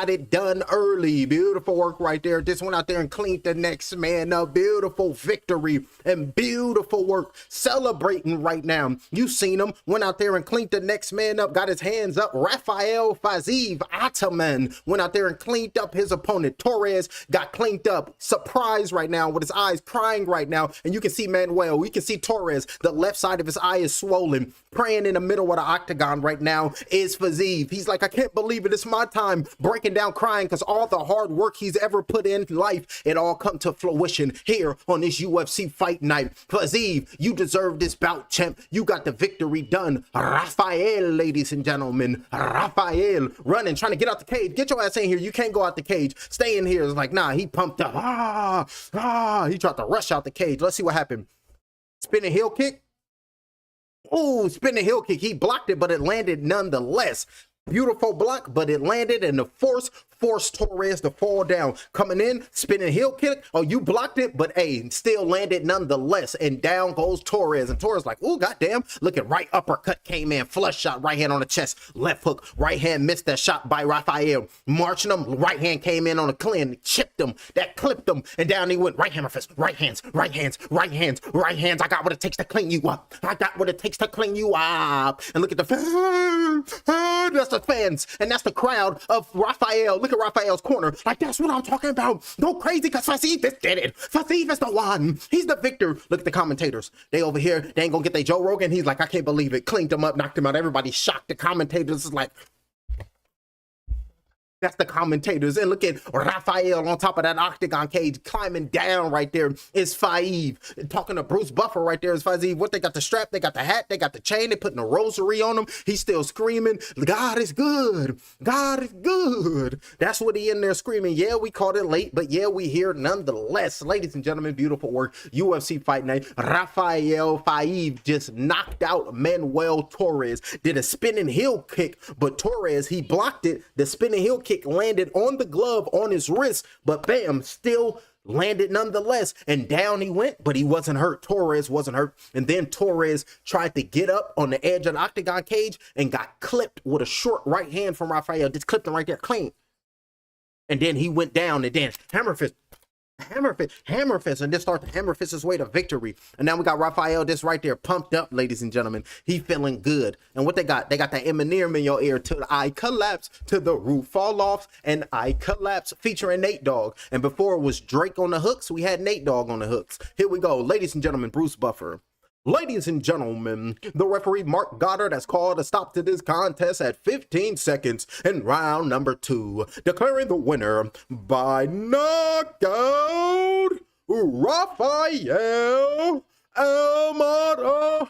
got it done early. Beautiful work right there. Just went out there and cleaned the next man up. Beautiful victory and beautiful work. Celebrating right now. You seen him. Went out there and cleaned the next man up. Got his hands up. Rafael Fiziev Ataman went out there and cleaned up his opponent. Torres got cleaned up. Surprised right now with his eyes crying right now. And you can see Manuel. We can see Torres. The left side of his eye is swollen. Praying in the middle of the octagon right now is Fiziev. He's like, I can't believe it. It's my time. Breaking down crying because all the hard work he's ever put in life, it all come to fruition here on this UFC fight night. Fiziev, you deserve this bout, champ. You got the victory done. Rafael, ladies and gentlemen. Rafael running, trying to get out the cage. Get your ass in here. You can't go out the cage. Stay in here. It's like, nah, he pumped up. He tried to rush out the cage. Let's see what happened. Spinning heel kick. Oh, spinning heel kick. He blocked it, but it landed nonetheless. Beautiful block, but it landed, and the forced Torres to fall down. Coming in, spinning heel kick. Oh, you blocked it, but hey, still landed nonetheless. And down goes Torres. And Torres like, oh, goddamn. Look at right uppercut came in. Flush shot, right hand on the chest. Left hook, right hand missed that shot by Rafael. Marching him, right hand came in on a clean. Chipped him. That clipped him. And down he went. Right hammer fist. Right hands, right hands, right hands, right hands. I got what it takes to clean you up. I got what it takes to clean you up. And look at the fans. That's the fans. And that's the crowd of Rafael. Look at Rafael's corner. Like, that's what I'm talking about. Go crazy because Fiziev did it. Fiziev is the one. He's the victor. Look at the commentators. They over here. They ain't gonna get their Joe Rogan. He's like, I can't believe it. Cleaned him up, knocked him out. Everybody's shocked. The commentators is like, that's the commentators. And look at Rafael on top of that octagon cage climbing down right there is Fiziev. Talking to Bruce Buffer right there is Fiziev. What, they got the strap, they got the hat, they got the chain, they putting a rosary on him. He's still screaming, God is good. God is good. That's what he in there screaming. Yeah, we caught it late, but yeah, we here nonetheless. Ladies and gentlemen, beautiful work. UFC fight night. Rafael Fiziev just knocked out Manuel Torres. Did a spinning heel kick, but Torres, he blocked it. The spinning heel kick landed on the glove on his wrist, but bam, still landed nonetheless. And down he went, but he wasn't hurt. Torres wasn't hurt. And then Torres tried to get up on the edge of the octagon cage and got clipped with a short right hand from Rafael. Just clipped him right there clean. And then he went down and then hammer fist, and then start to hammer fist his way to victory. And now we got Rafael just right there pumped up, ladies and gentlemen. He feeling good. And what they got that Eminem in your ear. Till I collapse, to the roof fall off, and I collapse, featuring Nate Dogg. And before it was Drake on the hooks, we had Nate Dogg on the hooks. Here we go, ladies and gentlemen. Bruce Buffer. Ladies and gentlemen, the referee Mark Goddard has called a stop to this contest at 15 seconds in round number 2, declaring the winner by knockout, Rafael Almada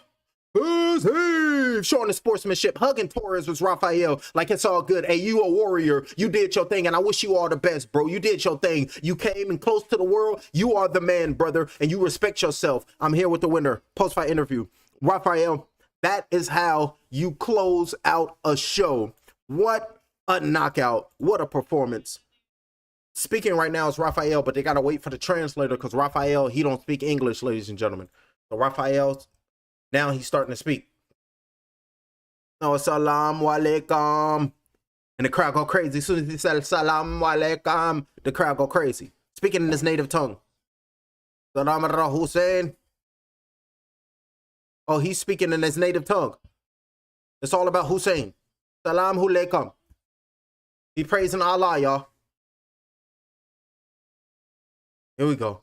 Fiziev. Showing the sportsmanship, hugging Torres was Rafael like it's all good. Hey, you a warrior. You did your thing, and I wish you all the best, bro. You did your thing. You came in close to the world. You are the man, brother, and you respect yourself. I'm here with the winner. Post-fight interview. Rafael, that is how you close out a show. What a knockout. What a performance. Speaking right now is Rafael, but they got to wait for the translator because Rafael, he don't speak English, ladies and gentlemen. So Rafael's now he's starting to speak. Oh, Assalamu alaikum. And the crowd go crazy. As soon as he said Assalamu alaikum, the crowd go crazy. Speaking in his native tongue. Salam alaikum Hussein. Oh, he's speaking in his native tongue. It's all about Hussein. Salam alaikum. He praising Allah, y'all. Here we go.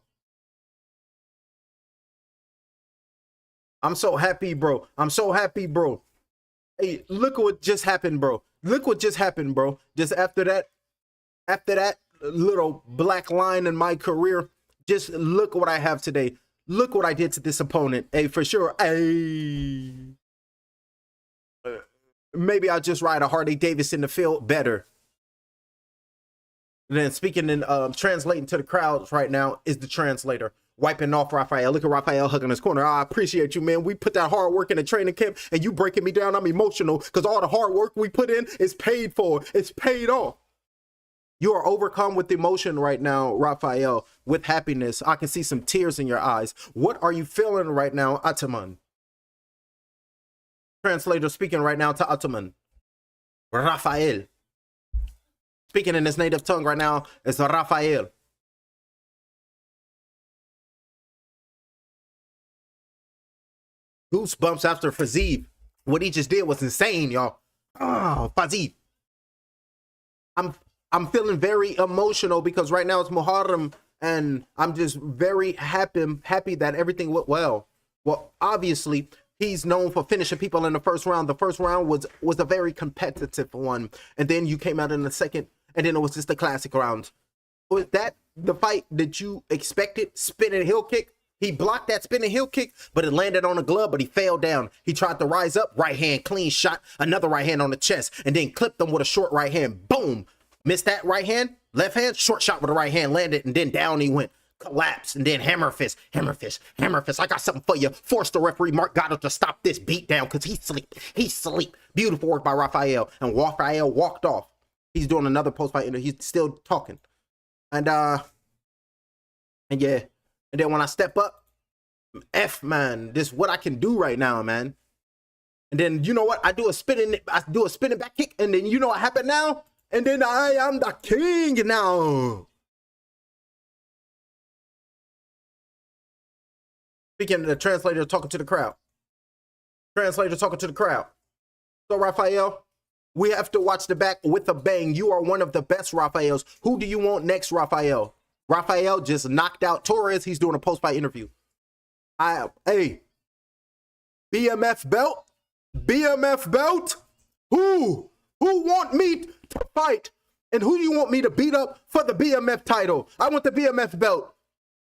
I'm so happy, bro. I'm so happy, bro. Hey, look what just happened, bro. Look what just happened, bro. Just after that little black line in my career, just look what I have today. Look what I did to this opponent. Hey, for sure. Hey, maybe I'll just ride a Harley Davidson to feel better. And then speaking and translating to the crowds right now is the translator. Wiping off Rafael. Look at Rafael hugging his corner. I appreciate you, man. We put that hard work in the training camp and you breaking me down. I'm emotional because all the hard work we put in is paid for. It's paid off. You are overcome with emotion right now, Rafael, with happiness. I can see some tears in your eyes. What are you feeling right now, Ataman? Translator speaking right now to Ataman. Rafael. speaking in his native tongue right now, is Rafael. Goosebumps after Fiziev. What he just did was insane, y'all. Oh, Fiziev. I'm feeling very emotional because right now it's Muharram and I'm just very happy that everything went well. Well, obviously, he's known for finishing people in the first round. The first round was a very competitive one. And then you came out in the second, and then it was just a classic round. Was that the fight that you expected? Spinning heel kick? He blocked that spinning heel kick, but it landed on the glove, but he fell down. He tried to rise up, right hand, clean shot, another right hand on the chest, and then clipped him with a short right hand. Boom. Missed that right hand, left hand, short shot with the right hand, landed, and then down he went. Collapsed, and then hammer fist. I got something for you. Forced the referee Mark Gatto to stop this beat down because he's sleep. Beautiful work by Rafael, and Rafael walked off. He's doing another post-fight interview. He's still talking. And yeah. And then when I step up, man, this is what I can do right now, man. And then you know what? I do a spinning back kick, and then you know what happened now? And then I am the king now. Speaking of the translator talking to the crowd. Translator talking to the crowd. So, Rafael, we have to watch the back with a bang. You are one of the best Rafaels. Who do you want next, Rafael? Rafael just knocked out Torres. He's doing a post-fight interview. Hey, BMF belt? BMF belt? Who want me to fight? And who do you want me to beat up for the BMF title? I want the BMF belt.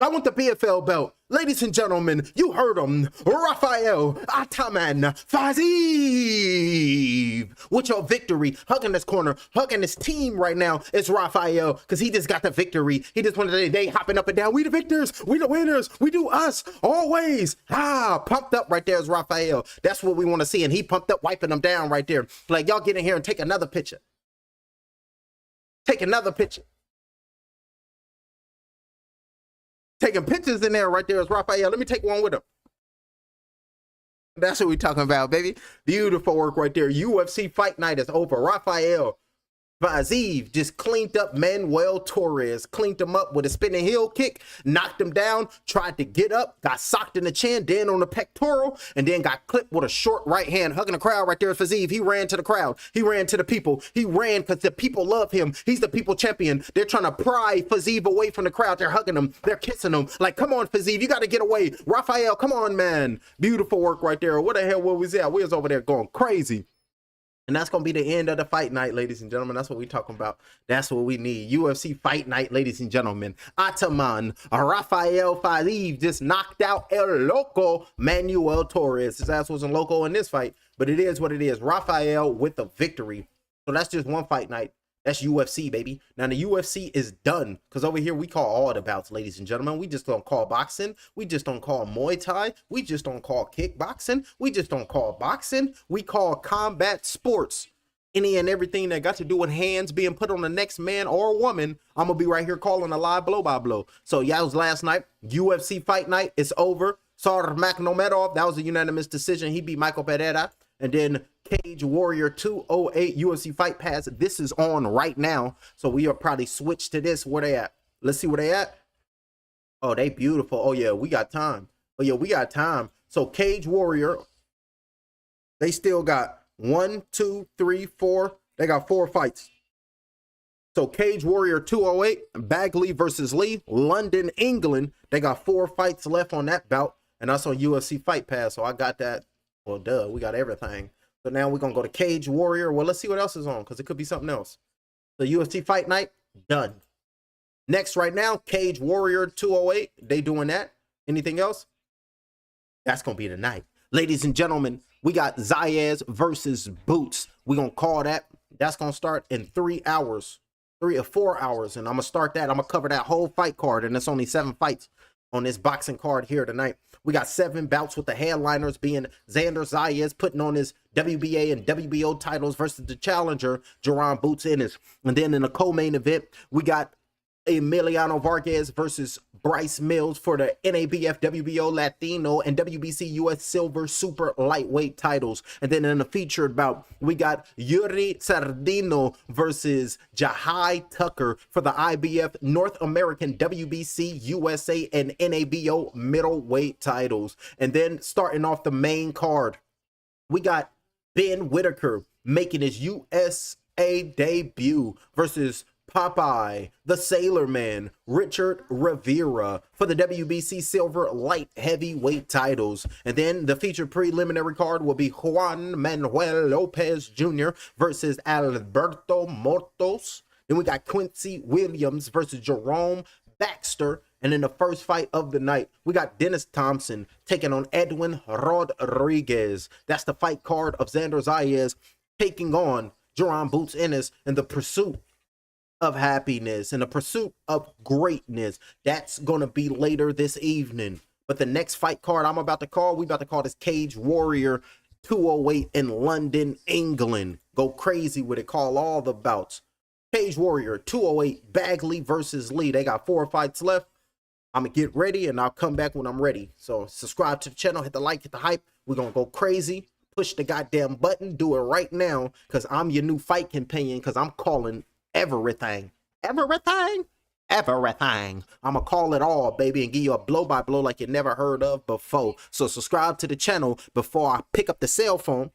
I want the BFL belt. Ladies and gentlemen, you heard him. Rafael Ataman Fiziev with your victory. Hugging this corner, hugging his team right now is Rafael because he just got the victory. He just wanted the day hopping up and down. We the victors. We the winners. We do us always. Pumped up right there is Rafael. That's what we want to see. And he pumped up, wiping them down right there. Like, y'all get in here and take another picture. Take another picture. Taking pictures in there right there is Rafael. Let me take one with him. That's what we talking about, baby. Beautiful work right there. UFC fight night is over. Rafael Fiziev just cleaned up Manuel Torres. Cleaned him up with a spinning heel kick. Knocked him down. Tried to get up. Got socked in the chin. Then on the pectoral. And then got clipped with a short right hand. Hugging the crowd right there is Fiziev. He ran to the crowd. He ran to the people. He ran because the people love him. He's the people champion. They're trying to pry Fiziev away from the crowd. They're hugging him. They're kissing him. Like, come on, Fiziev. You got to get away. Rafael, come on, man. Beautiful work right there. What the hell was that? We was over there going crazy. And that's going to be the end of the fight night, ladies and gentlemen. That's what we talking about. That's what we need. UFC fight night, ladies and gentlemen. Ataman Rafael Fiziev just knocked out El Loco Manuel Torres. His ass wasn't loco in this fight, but it is what it is. Rafael with the victory. So that's just one fight night. That's UFC, baby. Now, the UFC is done because over here we call all the bouts, ladies and gentlemen. We just don't call boxing. We just don't call Muay Thai. We just don't call kickboxing. We just don't call boxing. We call combat sports. Any and everything that got to do with hands being put on the next man or woman, I'm going to be right here calling a live blow-by-blow. So, yeah, it was last night. UFC fight night. It's over. Sardar Makhnomedov, that was a unanimous decision. He beat Michael Pereira. And then Cage Warrior 208 UFC Fight Pass. This is on right now. So we are probably switch to this. Where they at? Let's see where they at. Oh, they beautiful. Oh, yeah, we got time. Oh, yeah, we got time. So Cage Warrior, they still got 1, 2, 3, 4. They got 4 fights. So Cage Warrior 208, Bagley versus Lee, London, England. They got 4 fights left on that bout. And that's on UFC Fight Pass. So I got that. Well, duh, we got everything. So now we're going to go to Cage Warrior. Well, let's see what else is on because it could be something else. The UFC Fight Night, done. Next right now, Cage Warrior 208. They doing that. Anything else? That's going to be the night. Ladies and gentlemen, we got Zayas versus Boots. We're going to call that. That's going to start in 3 hours. 3 or 4 hours. And I'm going to start that. I'm going to cover that whole fight card. And it's only 7 fights on this boxing card here tonight. We got 7 bouts with the headliners being Xander Zayas putting on his WBA and WBO titles versus the challenger, Jerron Boots Ennis. And then in the co-main event, we got Emiliano Vargas versus Bryce Mills for the NABF WBO Latino and WBC US Silver Super Lightweight titles. And then in the featured bout, we got Yuri Sardino versus Jahai Tucker for the IBF North American WBC USA and NABO middleweight titles. And then starting off the main card, we got Ben Whitaker making his USA debut versus Popeye, the Sailor Man, Richard Rivera for the WBC Silver Light Heavyweight titles. And then the featured preliminary card will be Juan Manuel Lopez Jr. versus Alberto Mortos. Then we got Quincy Williams versus Jerome Baxter. And in the first fight of the night, we got Dennis Thompson taking on Edwin Rodriguez. That's the fight card of Xander Zayas taking on Jerome Boots Ennis in the pursuit of happiness and the pursuit of greatness. That's gonna be later this evening. But the next fight card we about to call this Cage Warrior 208 in London, England. Go crazy with it. Call all the bouts. Cage Warrior 208, Bagley versus Lee. They got 4 fights left. I'm gonna get ready and I'll come back when I'm ready. So subscribe to the channel, hit the like, hit the hype. We're gonna go crazy. Push the goddamn button. Do it right now, because I'm your new fight companion, because I'm calling everything. Everything? Everything. I'm gonna call it all, baby, and give you a blow-by-blow like you never heard of before. So subscribe to the channel before I pick up the cell phone,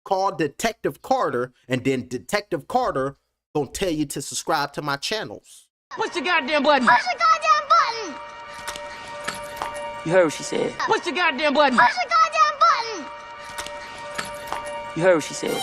call Detective Carter, and then Detective Carter gonna tell you to subscribe to my channels. Push the goddamn button. Push the goddamn button. You heard what she said. Push the goddamn button. Push the goddamn button. You heard what she said.